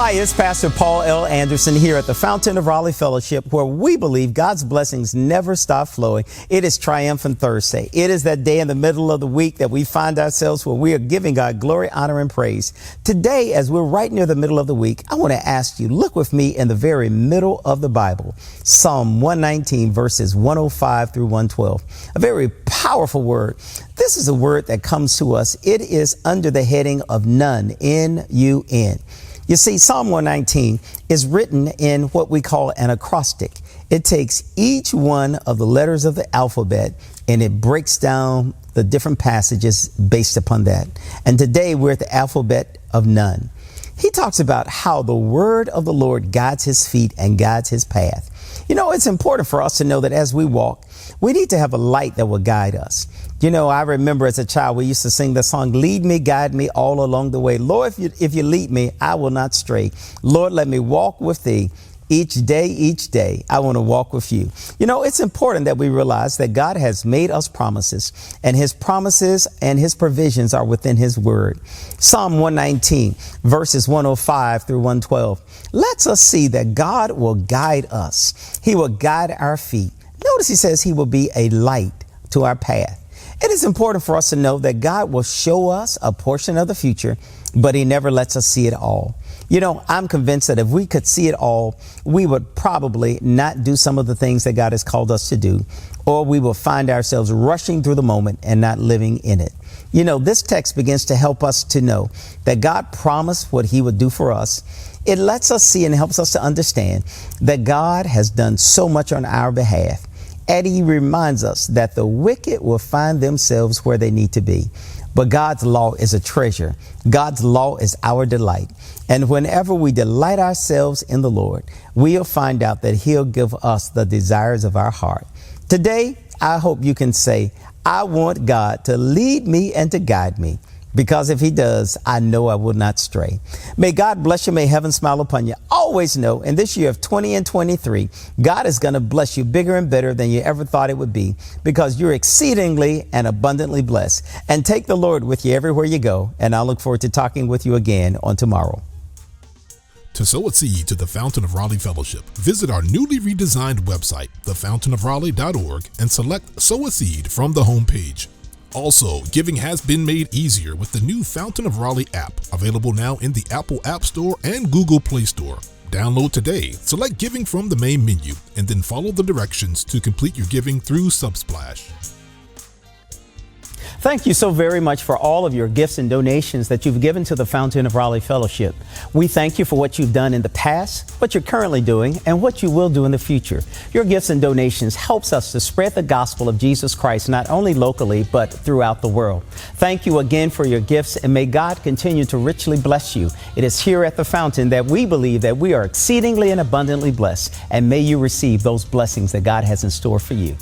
Hi, it's Pastor Paul L. Anderson here at the Fountain of Raleigh Fellowship, where we believe God's blessings never stop flowing. It is Triumphant Thursday. It is that day in the middle of the week that we find ourselves where we are giving God glory, honor, and praise. Today, as we're right near the middle of the week, I want to ask you, look with me in the very middle of the Bible, Psalm 119, verses 105 through 112. A very powerful word. This is a word that comes to us. It is under the heading of none, N-U-N. You see, Psalm 119 is written in what we call an acrostic. It takes each one of the letters of the alphabet and it breaks down the different passages based upon that. And today we're at the alphabet of none. He talks about how the word of the Lord guides his feet and guides his path. You know, it's important for us to know that as we walk, we need to have a light that will guide us. You know, I remember as a child, we used to sing the song, lead me, guide me all along the way. Lord, if you lead me, I will not stray. Lord, let me walk with thee each day. I want to walk with you. You know, it's important that we realize that God has made us promises, and his promises and his provisions are within his word. Psalm 119, verses 105 through 112, lets us see that God will guide us. He will guide our feet. Notice he says he will be a light to our path. It is important for us to know that God will show us a portion of the future, but he never lets us see it all. You know, I'm convinced that if we could see it all, we would probably not do some of the things that God has called us to do, or we will find ourselves rushing through the moment and not living in it. You know, this text begins to help us to know that God promised what he would do for us. It lets us see and helps us to understand that God has done so much on our behalf. And he reminds us that the wicked will find themselves where they need to be. But God's law is a treasure. God's law is our delight. And whenever we delight ourselves in the Lord, we'll find out that he'll give us the desires of our heart. Today, I hope you can say, I want God to lead me and to guide me. Because if he does, I know I will not stray. May God bless you. May heaven smile upon you. Always know in this year of 20 and 23, God is going to bless you bigger and better than you ever thought it would be, because you're exceedingly and abundantly blessed. And take the Lord with you everywhere you go. And I look forward to talking with you again on tomorrow. To sow a seed to the Fountain of Raleigh Fellowship, visit our newly redesigned website, thefountainofraleigh.org, and select Sow a Seed from the homepage. Also, giving has been made easier with the new Fountain of Raleigh app, available now in the Apple App Store and Google Play Store. Download today, select Giving from the main menu, and then follow the directions to complete your giving through Subsplash. Thank you so very much for all of your gifts and donations that you've given to the Fountain of Raleigh Fellowship. We thank you for what you've done in the past, what you're currently doing, and what you will do in the future. Your gifts and donations helps us to spread the gospel of Jesus Christ, not only locally, but throughout the world. Thank you again for your gifts, and may God continue to richly bless you. It is here at the Fountain that we believe that we are exceedingly and abundantly blessed, and may you receive those blessings that God has in store for you.